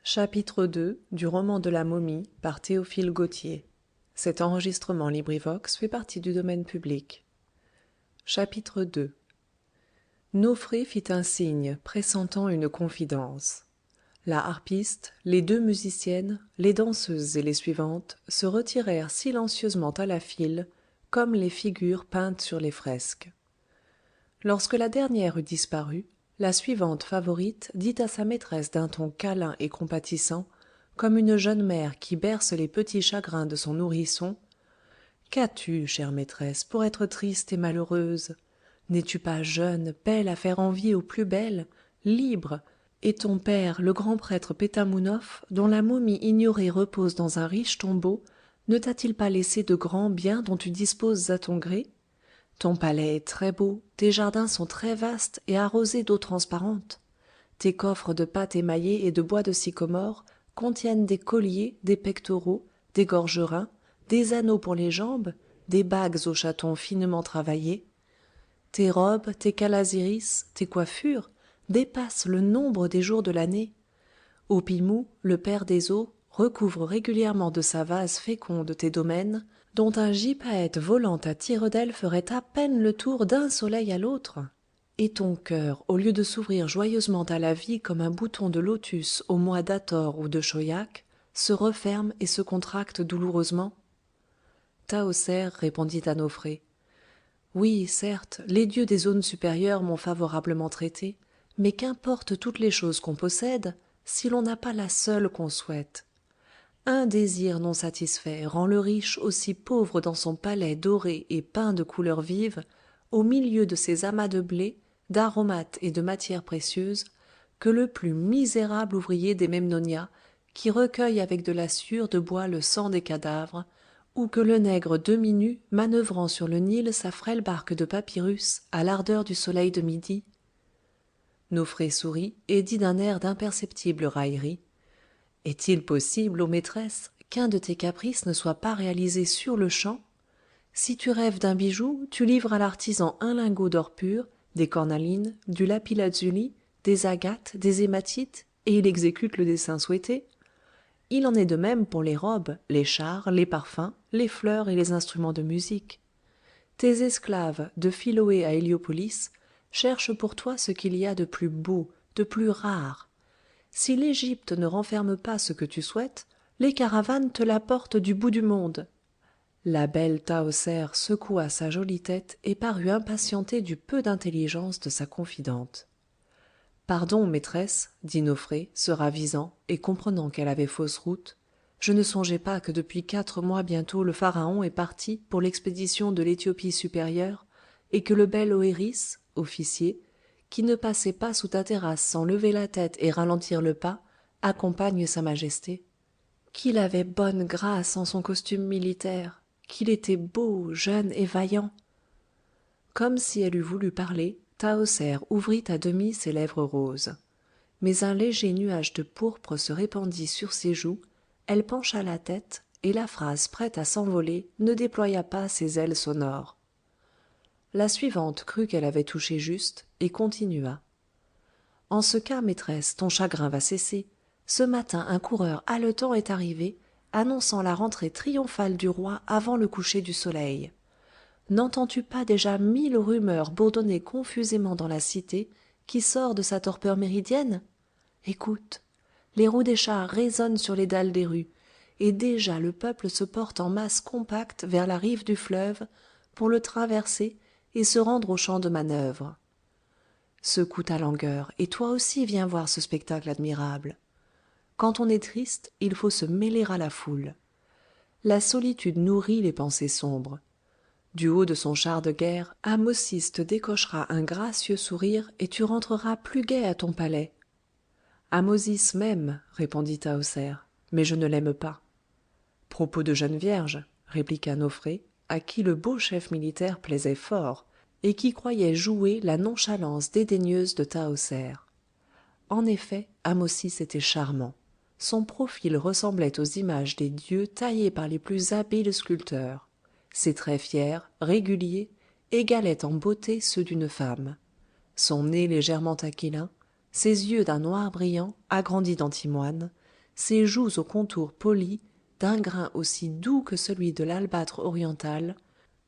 Chapitre 2 du roman de la momie par Théophile Gautier. Chapitre 2. Nofré fit un signe pressentant une confidence. La harpiste, les deux musiciennes, les danseuses et les suivantes se retirèrent silencieusement à la file, comme les figures peintes sur les fresques. Lorsque la dernière eut disparu, la suivante favorite dit à sa maîtresse d'un ton câlin et compatissant, comme une jeune mère qui berce les petits chagrins de son nourrisson: qu'as-tu, chère maîtresse, pour être triste et malheureuse? N'es-tu pas jeune, belle à faire envie aux plus belles, libre, et ton père, le grand prêtre Pétamounoph, dont la momie ignorée repose dans un riche tombeau, ne t'a-t-il pas laissé de grands biens dont tu disposes à ton gré? Ton palais est très beau, tes jardins sont très vastes et arrosés d'eau transparente. Tes coffres de pâte émaillée et de bois de sycomore contiennent des colliers, des pectoraux, des gorgerins, des anneaux pour les jambes, des bagues aux chatons finement travaillés. Tes robes, tes calasiris, tes coiffures dépassent le nombre des jours de l'année. Opimou, le père des eaux, recouvre régulièrement de sa vase féconde tes domaines, dont un gypaète volant à tire-d'aile ferait à peine le tour d'un soleil à l'autre. Et ton cœur, au lieu de s'ouvrir joyeusement à la vie comme un bouton de lotus au mois d'Hathor ou de Choïac, se referme et se contracte douloureusement. Tahoser répondit à Nofré: oui, certes, les dieux des zones supérieures m'ont favorablement traité, mais qu'importent toutes les choses qu'on possède, si l'on n'a pas la seule qu'on souhaite? Un désir non satisfait rend le riche aussi pauvre dans son palais doré et peint de couleurs vives, au milieu de ses amas de blé, d'aromates et de matières précieuses, que le plus misérable ouvrier des Memnonia, qui recueille avec de la sciure de bois le sang des cadavres, ou que le nègre demi-nu manœuvrant sur le Nil sa frêle barque de papyrus à l'ardeur du soleil de midi. Nofré sourit et dit d'un air d'imperceptible raillerie: est-il possible, ô maîtresse, qu'un de tes caprices ne soit pas réalisé sur-le-champ? Si tu rêves d'un bijou, tu livres à l'artisan un lingot d'or pur, des cornalines, du lapis-lazuli, des agates, des hématites, et il exécute le dessin souhaité. Il en est de même pour les robes, les chars, les parfums, les fleurs et les instruments de musique. Tes esclaves, de Philoé à Héliopolis, cherchent pour toi ce qu'il y a de plus beau, de plus rare. Si l'Égypte ne renferme pas ce que tu souhaites, les caravanes te l'apportent du bout du monde. La belle Tahoser secoua sa jolie tête et parut impatientée du peu d'intelligence de sa confidente. Pardon, maîtresse, dit Nofré, se ravisant et comprenant qu'elle avait fausse route, je ne songeais pas que depuis 4 mois bientôt le pharaon est parti pour l'expédition de l'Éthiopie supérieure, et que le bel Oëris, officier, qui ne passait pas sous ta terrasse sans lever la tête et ralentir le pas, accompagne sa majesté. Qu'il avait bonne grâce en son costume militaire, qu'il était beau, jeune et vaillant. Comme si elle eût voulu parler, Tahoser ouvrit à demi ses lèvres roses. Mais un léger nuage de pourpre se répandit sur ses joues, elle pencha la tête, et la phrase prête à s'envoler ne déploya pas ses ailes sonores. La suivante crut qu'elle avait touché juste, et continua. En ce cas, maîtresse, ton chagrin va cesser. Ce matin, un coureur haletant est arrivé, annonçant la rentrée triomphale du roi avant le coucher du soleil. N'entends-tu pas déjà 1000 rumeurs bourdonner confusément dans la cité, qui sort de sa torpeur méridienne? Écoute, les roues des chars résonnent sur les dalles des rues, et déjà le peuple se porte en masse compacte vers la rive du fleuve pour le traverser et se rendre au champ de manœuvre. Secoue ta langueur, et toi aussi viens voir ce spectacle admirable. Quand on est triste, il faut se mêler à la foule. La solitude nourrit les pensées sombres. Du haut de son char de guerre, Ahmosis te décochera un gracieux sourire et tu rentreras plus gai à ton palais. Ahmosis m'aime, répondit Tahoser, mais je ne l'aime pas. Propos de jeune vierge, répliqua Nofré, à qui le beau chef militaire plaisait fort, et qui croyait jouer la nonchalance dédaigneuse de Tahoser. En effet, Ahmosis était charmant. Son profil ressemblait aux images des dieux taillées par les plus habiles sculpteurs. Ses traits fiers, réguliers, égalaient en beauté ceux d'une femme. Son nez légèrement aquilin, ses yeux d'un noir brillant, agrandis d'antimoine, ses joues au contour poli, d'un grain aussi doux que celui de l'albâtre oriental,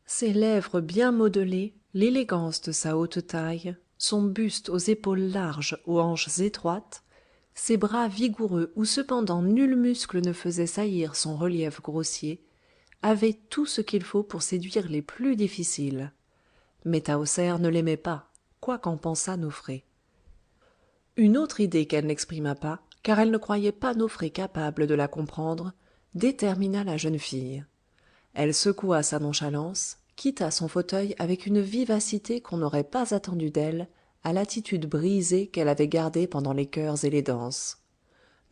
ses lèvres bien modelées, l'élégance de sa haute taille, son buste aux épaules larges, aux hanches étroites, ses bras vigoureux où cependant nul muscle ne faisait saillir son relief grossier, avaient tout ce qu'il faut pour séduire les plus difficiles. Mais Tahoser ne l'aimait pas, quoi qu'en pensât Nofré. Une autre idée qu'elle n'exprima pas, car elle ne croyait pas Nofré capable de la comprendre, détermina la jeune fille. Elle secoua sa nonchalance, quitta son fauteuil avec une vivacité qu'on n'aurait pas attendue d'elle à l'attitude brisée qu'elle avait gardée pendant les chœurs et les danses.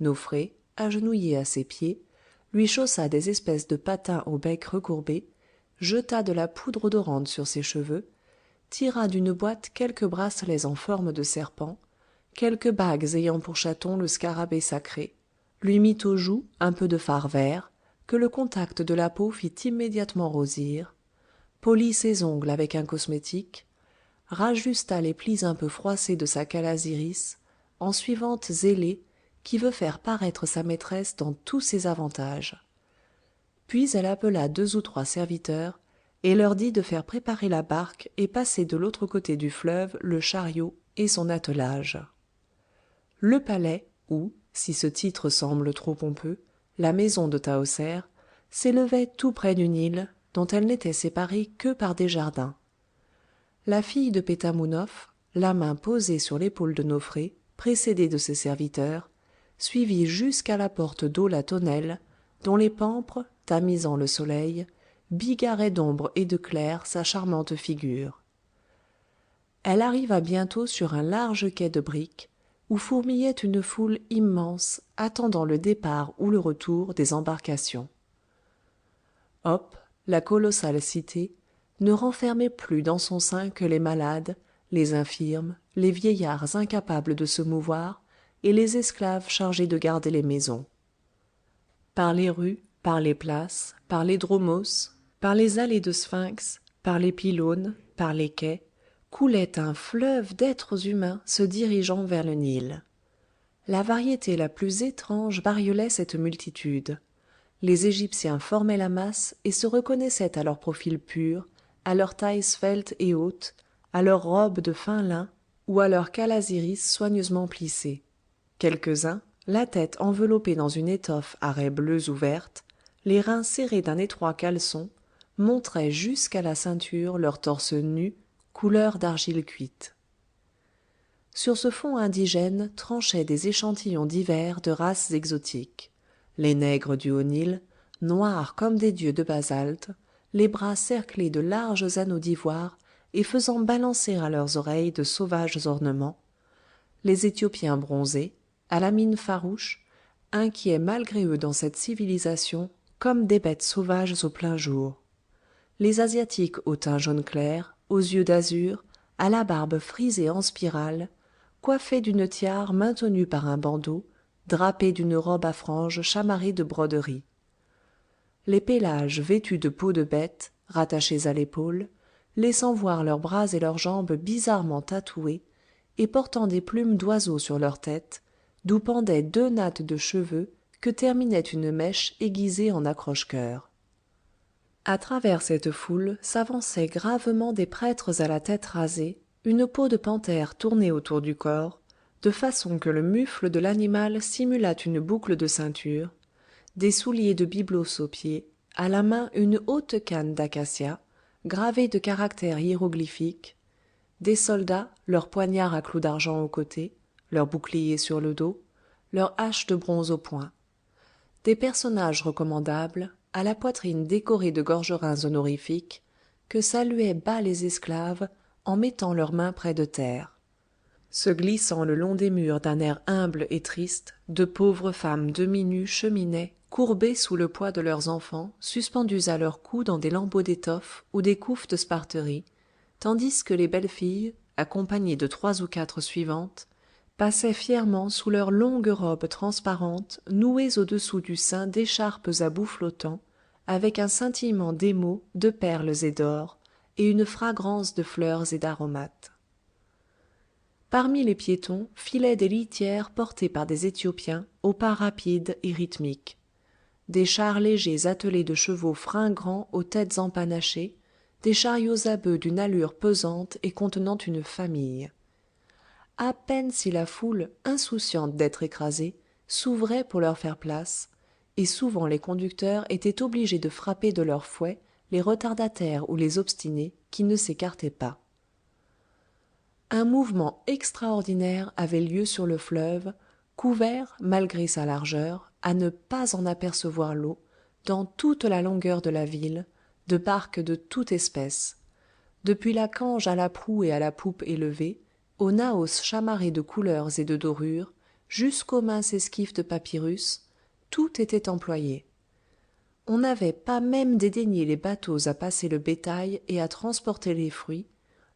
Nofré, agenouillé à ses pieds, lui chaussa des espèces de patins au bec recourbé, jeta de la poudre odorante sur ses cheveux, tira d'une boîte quelques bracelets en forme de serpent, quelques bagues ayant pour chaton le scarabée sacré, lui mit aux joues un peu de fard vert, que le contact de la peau fit immédiatement rosir, polit ses ongles avec un cosmétique, rajusta les plis un peu froissés de sa calasiris, en suivante zélée qui veut faire paraître sa maîtresse dans tous ses avantages. Puis elle appela 2 ou 3 serviteurs et leur dit de faire préparer la barque et passer de l'autre côté du fleuve le chariot et son attelage. Le palais, ou, si ce titre semble trop pompeux, la maison de Tahoser, s'élevait tout près du Nil, dont elle n'était séparée que par des jardins. La fille de Pétamounoph, la main posée sur l'épaule de Nofré, précédée de ses serviteurs, suivit jusqu'à la porte d'eau la tonnelle, dont les pampres, tamisant le soleil, bigarraient d'ombre et de clair sa charmante figure. Elle arriva bientôt sur un large quai de briques, où fourmillait une foule immense attendant le départ ou le retour des embarcations. Oph, la colossale cité, ne renfermait plus dans son sein que les malades, les infirmes, les vieillards incapables de se mouvoir et les esclaves chargés de garder les maisons. Par les rues, par les places, par les dromos, par les allées de sphinx, par les pylônes, par les quais, coulait un fleuve d'êtres humains se dirigeant vers le Nil. La variété la plus étrange bariolait cette multitude. Les Égyptiens formaient la masse et se reconnaissaient à leur profil pur, à leur taille svelte et haute, à leurs robes de fin lin ou à leurs calasiris soigneusement plissés. Quelques-uns, la tête enveloppée dans une étoffe à raies bleues ou vertes, les reins serrés d'un étroit caleçon, montraient jusqu'à la ceinture leur torse nu, couleur d'argile cuite. Sur ce fond indigène tranchaient des échantillons divers de races exotiques. Les nègres du Haut-Nil, noirs comme des dieux de basalte, les bras cerclés de larges anneaux d'ivoire et faisant balancer à leurs oreilles de sauvages ornements, les Éthiopiens bronzés, à la mine farouche, inquiets malgré eux dans cette civilisation, comme des bêtes sauvages au plein jour, les Asiatiques au teint jaune clair, aux yeux d'azur, à la barbe frisée en spirale, coiffés d'une tiare maintenue par un bandeau, drapés d'une robe à franges chamarrée de broderies. Les pélages vêtus de peaux de bêtes, rattachés à l'épaule, laissant voir leurs bras et leurs jambes bizarrement tatoués, et portant des plumes d'oiseaux sur leur tête, d'où pendaient 2 nattes de cheveux que terminait une mèche aiguisée en accroche-cœur. À travers cette foule s'avançaient gravement des prêtres à la tête rasée, une peau de panthère tournée autour du corps, de façon que le mufle de l'animal simulât une boucle de ceinture, des souliers de byblos aux pieds, à la main une haute canne d'acacia, gravée de caractères hiéroglyphiques, des soldats, leurs poignards à clous d'argent au côté, leurs boucliers sur le dos, leurs haches de bronze au poing. Des personnages recommandables, à la poitrine décorée de gorgerins honorifiques, que saluaient bas les esclaves en mettant leurs mains près de terre. Se glissant le long des murs d'un air humble et triste, de pauvres femmes demi-nues cheminaient, courbées sous le poids de leurs enfants, suspendus à leur cou dans des lambeaux d'étoffe ou des couffes de sparterie, tandis que les belles filles, accompagnées de 3 ou 4 suivantes, passaient fièrement sous leurs longues robes transparentes nouées au-dessous du sein d'écharpes à bouts flottants, avec un scintillement d'émaux, de perles et d'or, et une fragrance de fleurs et d'aromates. Parmi les piétons filaient des litières portées par des Éthiopiens au pas rapide et rythmique. Des chars légers attelés de chevaux fringants aux têtes empanachées, des chariots à bœufs d'une allure pesante et contenant une famille. À peine si la foule, insouciante d'être écrasée, s'ouvrait pour leur faire place, et souvent les conducteurs étaient obligés de frapper de leurs fouets les retardataires ou les obstinés qui ne s'écartaient pas. Un mouvement extraordinaire avait lieu sur le fleuve, couvert, malgré sa largeur, à ne pas en apercevoir l'eau, dans toute la longueur de la ville, de barques de toute espèce, depuis la cange à la proue et à la poupe élevée, aux naos chamarrés de couleurs et de dorures, jusqu'aux minces esquifs de papyrus, tout était employé. On n'avait pas même dédaigné les bateaux à passer le bétail et à transporter les fruits,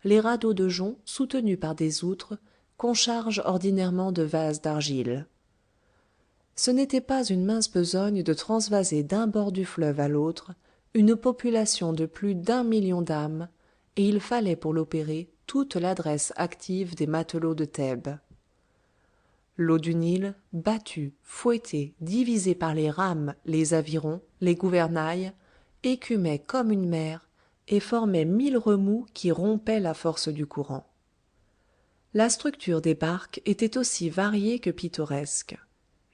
les radeaux de jonc soutenus par des outres qu'on charge ordinairement de vases d'argile. Ce n'était pas une mince besogne de transvaser d'un bord du fleuve à l'autre une population de plus d'1 million d'âmes, et il fallait pour l'opérer toute l'adresse active des matelots de Thèbes. L'eau du Nil, battue, fouettée, divisée par les rames, les avirons, les gouvernails, écumait comme une mer et formait 1000 remous qui rompaient la force du courant. La structure des barques était aussi variée que pittoresque.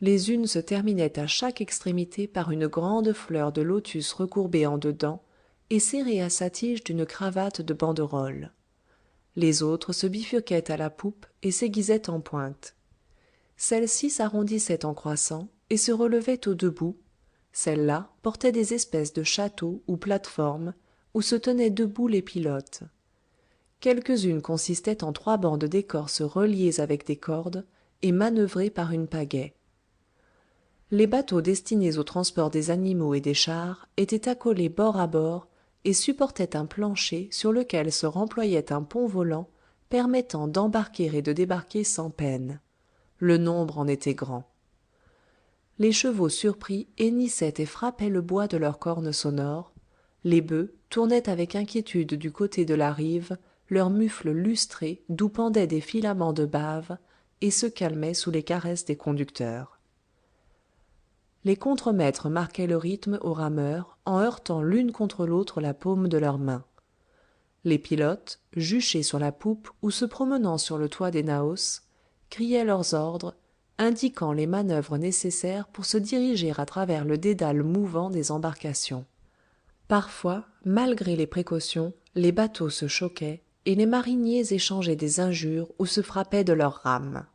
Les unes se terminaient à chaque extrémité par une grande fleur de lotus recourbée en dedans et serrée à sa tige d'une cravate de banderoles. Les autres se bifurquaient à la poupe et s'aiguisaient en pointe. Celles-ci s'arrondissaient en croissant et se relevaient au debout. Celles-là portaient des espèces de châteaux ou plateformes où se tenaient debout les pilotes. Quelques-unes consistaient en 3 bancs d'écorce reliés avec des cordes et manœuvrés par une pagaie. Les bateaux destinés au transport des animaux et des chars étaient accolés bord à bord et supportaient un plancher sur lequel se remployait un pont volant permettant d'embarquer et de débarquer sans peine. Le nombre en était grand. Les chevaux surpris hennissaient et frappaient le bois de leurs cornes sonores, les bœufs tournaient avec inquiétude du côté de la rive leurs mufles lustrés d'où pendaient des filaments de bave et se calmaient sous les caresses des conducteurs. Les contremaîtres marquaient le rythme aux rameurs en heurtant l'une contre l'autre la paume de leurs mains. Les pilotes, juchés sur la poupe ou se promenant sur le toit des naos, criaient leurs ordres, indiquant les manœuvres nécessaires pour se diriger à travers le dédale mouvant des embarcations. Parfois, malgré les précautions, les bateaux se choquaient et les mariniers échangeaient des injures ou se frappaient de leurs rames.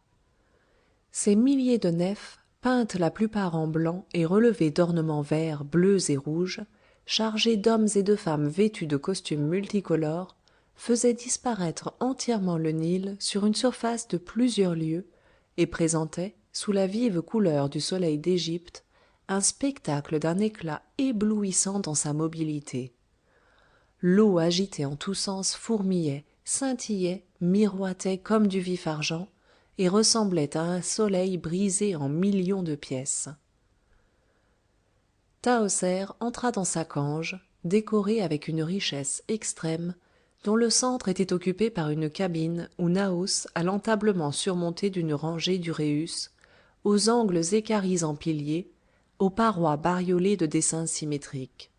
Ces milliers de nefs, peintes la plupart en blanc et relevées d'ornements verts, bleus et rouges, chargées d'hommes et de femmes vêtus de costumes multicolores, faisaient disparaître entièrement le Nil sur une surface de plusieurs lieues et présentaient, sous la vive couleur du soleil d'Égypte, un spectacle d'un éclat éblouissant dans sa mobilité. L'eau agitée en tous sens fourmillait, scintillait, miroitait comme du vif argent, et ressemblait à un soleil brisé en millions de pièces. Tahoser entra dans sa cange, décorée avec une richesse extrême, dont le centre était occupé par une cabine ou naos à l'entablement surmonté d'une rangée d'uræus, aux angles équarris en piliers, aux parois bariolées de dessins symétriques.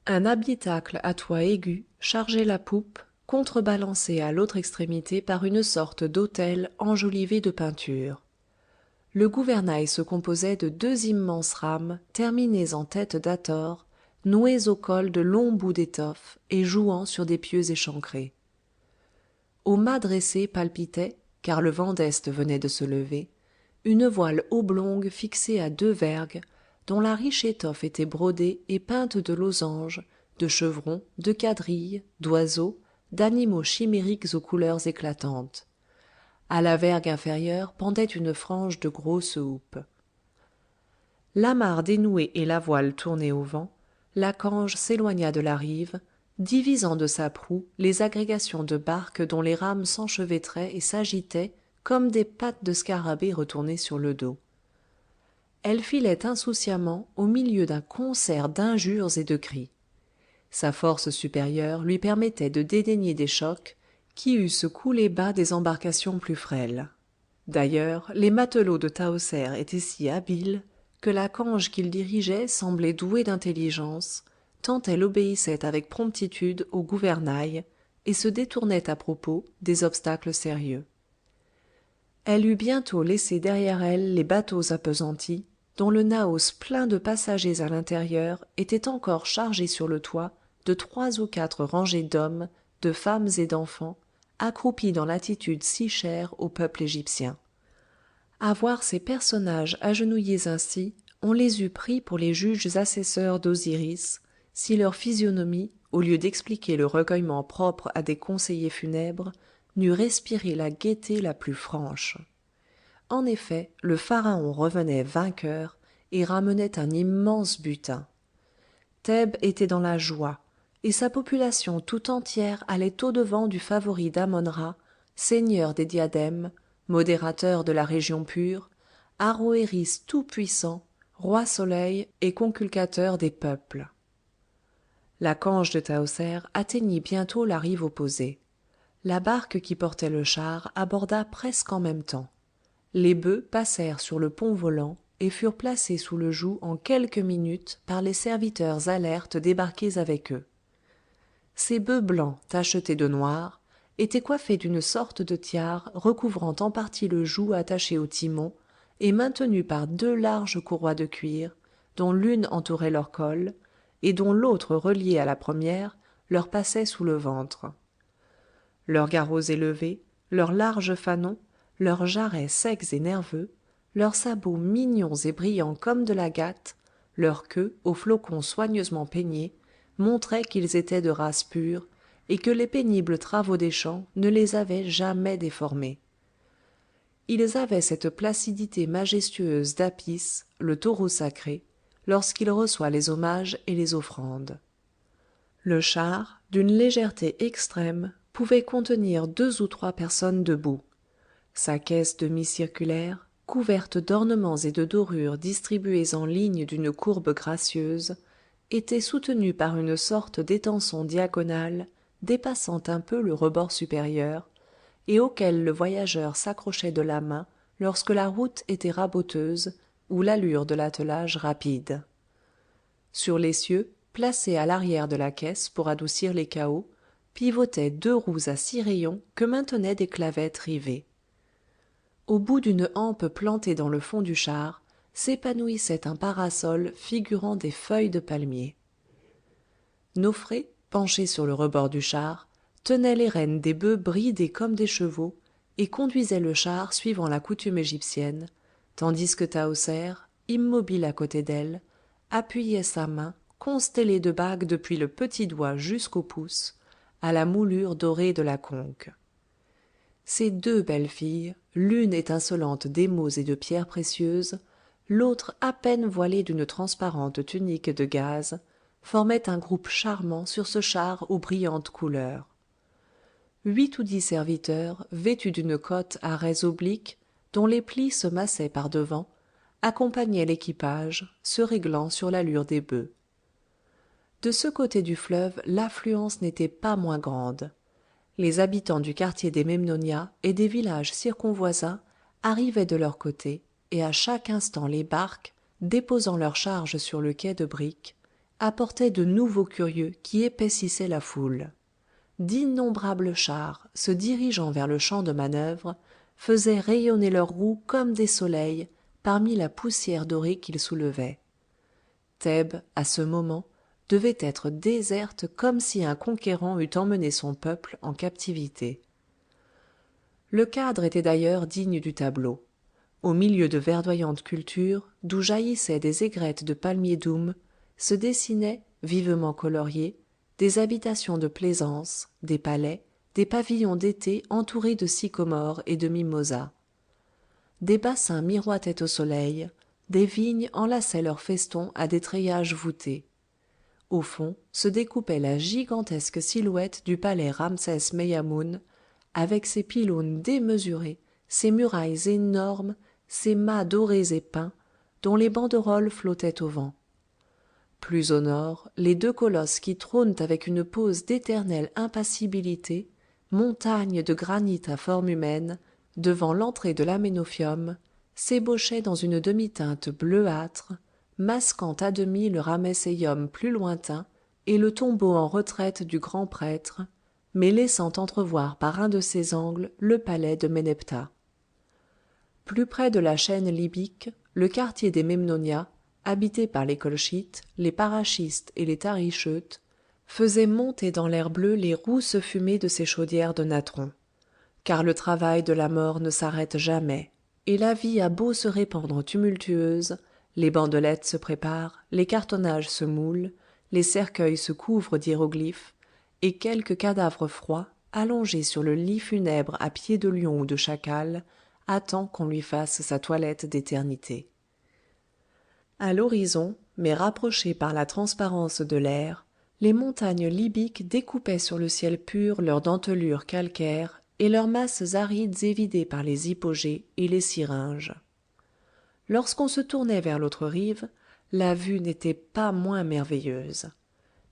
Un habitacle à toit aigu chargeait la poupe, contrebalancée à l'autre extrémité par une sorte d'autel enjolivé de peintures. Le gouvernail se composait de 2 immenses rames terminées en têtes d'Hathor, nouées au col de longs bouts d'étoffe et jouant sur des pieux échancrés. Au mât dressé palpitait, car le vent d'est venait de se lever, une voile oblongue fixée à 2 vergues, dont la riche étoffe était brodée et peinte de losanges, de chevrons, de quadrilles, d'oiseaux, d'animaux chimériques aux couleurs éclatantes. À la vergue inférieure pendait une frange de grosses houppes. L'amarre dénouée et la voile tournée au vent, la cange s'éloigna de la rive, divisant de sa proue les agrégations de barques dont les rames s'enchevêtraient et s'agitaient comme des pattes de scarabée retournées sur le dos. Elle filait insouciamment au milieu d'un concert d'injures et de cris. Sa force supérieure lui permettait de dédaigner des chocs qui eussent coulé bas des embarcations plus frêles. D'ailleurs, les matelots de Tahoser étaient si habiles que la cange qu'ils dirigeaient semblait douée d'intelligence, tant elle obéissait avec promptitude au gouvernail et se détournait à propos des obstacles sérieux. Elle eut bientôt laissé derrière elle les bateaux appesantis, dont le naos plein de passagers à l'intérieur était encore chargé sur le toit de 3 ou 4 rangées d'hommes, de femmes et d'enfants, accroupis dans l'attitude si chère au peuple égyptien. À voir ces personnages agenouillés ainsi, on les eût pris pour les juges assesseurs d'Osiris, si leur physionomie, au lieu d'expliquer le recueillement propre à des conseillers funèbres, n'eût respiré la gaieté la plus franche. En effet, le pharaon revenait vainqueur et ramenait un immense butin. Thèbes était dans la joie, et sa population tout entière allait au-devant du favori d'Amon-Ra, seigneur des diadèmes, modérateur de la région pure, Aroëris tout-puissant, roi soleil et conculcateur des peuples. La cange de Tahoser atteignit bientôt la rive opposée. La barque qui portait le char aborda presque en même temps. Les bœufs passèrent sur le pont volant et furent placés sous le joug en quelques minutes par les serviteurs alertes débarqués avec eux. Ces bœufs blancs tachetés de noir étaient coiffés d'une sorte de tiare recouvrant en partie le joug attaché au timon et maintenu par 2 larges courroies de cuir, dont l'une entourait leur col et dont l'autre reliée à la première leur passait sous le ventre. Leurs garrots élevés, leurs larges fanons, leurs jarrets secs et nerveux, leurs sabots mignons et brillants comme de l'agate, leur queue aux flocons soigneusement peignés, montraient qu'ils étaient de race pure et que les pénibles travaux des champs ne les avaient jamais déformés. Ils avaient cette placidité majestueuse d'Apis, le taureau sacré, lorsqu'il reçoit les hommages et les offrandes. Le char, d'une légèreté extrême, pouvait contenir 2 ou 3 personnes debout. Sa caisse demi-circulaire, couverte d'ornements et de dorures distribués en lignes d'une courbe gracieuse, était soutenue par une sorte d'étançon diagonal dépassant un peu le rebord supérieur, et auquel le voyageur s'accrochait de la main lorsque la route était raboteuse ou l'allure de l'attelage rapide. Sur l'essieu, placé à l'arrière de la caisse pour adoucir les cahots, pivotaient 2 roues à 6 rayons que maintenaient des clavettes rivées. Au bout d'une hampe plantée dans le fond du char, s'épanouissait un parasol figurant des feuilles de palmier. Nofré, penché sur le rebord du char, tenait les rênes des bœufs bridés comme des chevaux et conduisait le char suivant la coutume égyptienne, tandis que Tahoser, immobile à côté d'elle, appuyait sa main, constellée de bagues depuis le petit doigt jusqu'au pouce, à la moulure dorée de la conque. Ces 2 belles filles, l'une étincelante d'émaux et de pierres précieuses, l'autre à peine voilée d'une transparente tunique de gaze, formaient un groupe charmant sur ce char aux brillantes couleurs. 8 ou 10 serviteurs, vêtus d'une cotte à raies obliques, dont les plis se massaient par devant, accompagnaient l'équipage, se réglant sur l'allure des bœufs. De ce côté du fleuve, l'affluence n'était pas moins grande. Les habitants du quartier des Memnonia et des villages circonvoisins arrivaient de leur côté, et à chaque instant les barques, déposant leurs charges sur le quai de briques, apportaient de nouveaux curieux qui épaississaient la foule. D'innombrables chars, se dirigeant vers le champ de manœuvre, faisaient rayonner leurs roues comme des soleils parmi la poussière dorée qu'ils soulevaient. Thèbes, à ce moment, devait être déserte comme si un conquérant eût emmené son peuple en captivité. Le cadre était d'ailleurs digne du tableau. Au milieu de verdoyantes cultures, d'où jaillissaient des aigrettes de palmiers doums, se dessinaient, vivement coloriées, des habitations de plaisance, des palais, des pavillons d'été entourés de sycomores et de mimosas. Des bassins miroitaient au soleil, des vignes enlaçaient leurs festons à des treillages voûtés. Au fond se découpait la gigantesque silhouette du palais Ramsès-Meyamoun, avec ses pylônes démesurés, ses murailles énormes, ses mâts dorés et peints, dont les banderoles flottaient au vent. Plus au nord, les 2 colosses qui trônent avec une pose d'éternelle impassibilité montagne de granit à forme humaine, devant l'entrée de l'aménophium, s'ébauchait dans une demi-teinte bleuâtre, masquant à demi le ramesséium plus lointain et le tombeau en retraite du grand prêtre, mais laissant entrevoir par un de ses angles le palais de ménephta. Plus près de la chaîne libyque, le quartier des Memnonia, habité par les colchytes, les paraschistes et les taricheutes, faisait monter dans l'air bleu les rousses fumées de ses chaudières de natron. Car le travail de la mort ne s'arrête jamais, et la vie a beau se répandre tumultueuse, les bandelettes se préparent, les cartonnages se moulent, les cercueils se couvrent d'hiéroglyphes, et quelque cadavre froid, allongé sur le lit funèbre à pieds de lion ou de chacal, attend qu'on lui fasse sa toilette d'éternité. À l'horizon, mais rapprochées par la transparence de l'air, les montagnes libyques découpaient sur le ciel pur leurs dentelures calcaires et leurs masses arides évidées par les hypogées et les syringes. Lorsqu'on se tournait vers l'autre rive, la vue n'était pas moins merveilleuse.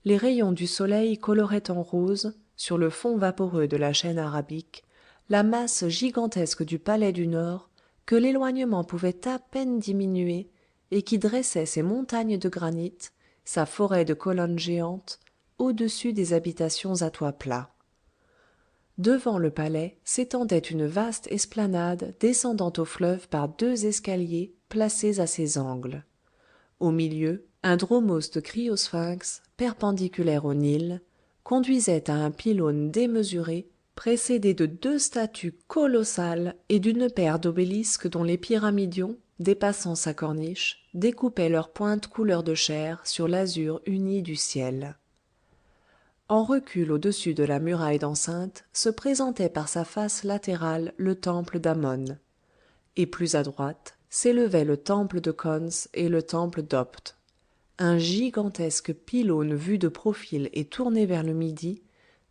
Les rayons du soleil coloraient en rose, sur le fond vaporeux de la chaîne arabique, la masse gigantesque du palais du Nord que l'éloignement pouvait à peine diminuer et qui dressait ses montagnes de granit, sa forêt de colonnes géantes, au-dessus des habitations à toit plat. Devant le palais s'étendait une vaste esplanade descendant au fleuve par deux escaliers placés à ses angles. Au milieu, un dromos de criosphinx, perpendiculaire au Nil, conduisait à un pylône démesuré, précédé de deux statues colossales et d'une paire d'obélisques dont les pyramidions, dépassant sa corniche, découpaient leurs pointes couleur de chair sur l'azur uni du ciel. En recul au-dessus de la muraille d'enceinte se présentait par sa face latérale le temple d'Ammon, et plus à droite s'élevaient le temple de Khons et le temple d'Opht. Un gigantesque pylône vu de profil et tourné vers le midi,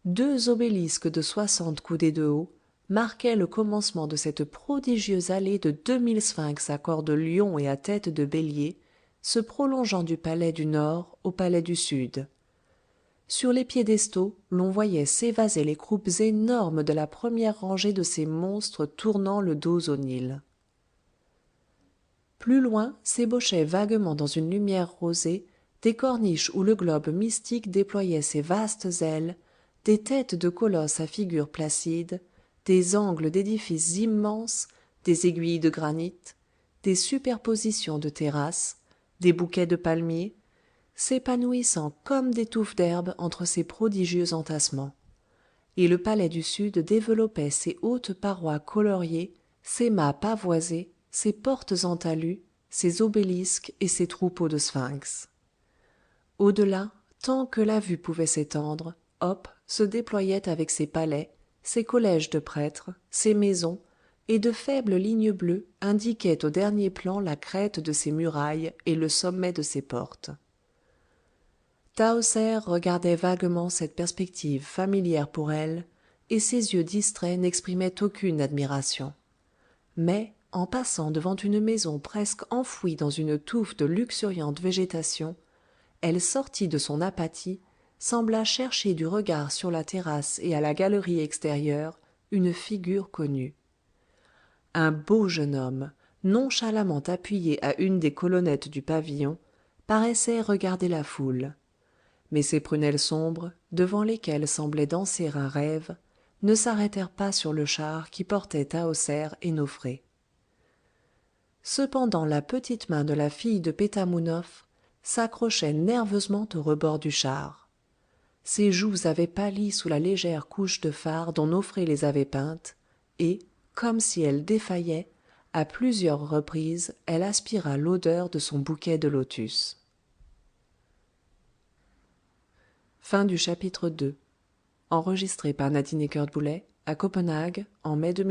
deux obélisques de 60 coudées de haut, marquaient le commencement de cette prodigieuse allée de 2000 sphinx à corps de lion et à tête de bélier, se prolongeant du palais du Nord au palais du Sud. Sur les piédestaux, l'on voyait s'évaser les croupes énormes de la première rangée de ces monstres tournant le dos au Nil. Plus loin s'ébauchaient vaguement dans une lumière rosée des corniches où le globe mystique déployait ses vastes ailes, des têtes de colosses à figure placide, des angles d'édifices immenses, des aiguilles de granit, des superpositions de terrasses, des bouquets de palmiers, s'épanouissant comme des touffes d'herbe entre ces prodigieux entassements. Et le palais du Sud développait ses hautes parois coloriées, ses mâts pavoisés, ses portes en talus, ses obélisques et ses troupeaux de sphinx. Au-delà, tant que la vue pouvait s'étendre, Hop se déployait avec ses palais, ses collèges de prêtres, ses maisons, et de faibles lignes bleues indiquaient au dernier plan la crête de ses murailles et le sommet de ses portes. Tahoser regardait vaguement cette perspective familière pour elle, et ses yeux distraits n'exprimaient aucune admiration. Mais, en passant devant une maison presque enfouie dans une touffe de luxuriante végétation, elle sortit de son apathie, sembla chercher du regard sur la terrasse et à la galerie extérieure une figure connue. Un beau jeune homme, nonchalamment appuyé à une des colonnettes du pavillon, paraissait regarder la foule. Mais ses prunelles sombres, devant lesquelles semblait danser un rêve, ne s'arrêtèrent pas sur le char qui portait Tahoser et Nofré. Cependant la petite main de la fille de Pétamounoph s'accrochait nerveusement au rebord du char. Ses joues avaient pâli sous la légère couche de fard dont Nofré les avait peintes, et, comme si elle défaillait, à plusieurs reprises elle aspira l'odeur de son bouquet de lotus. Fin du chapitre 2. Enregistré par Nadine Ekert-Boulet à Copenhague en mai 2000.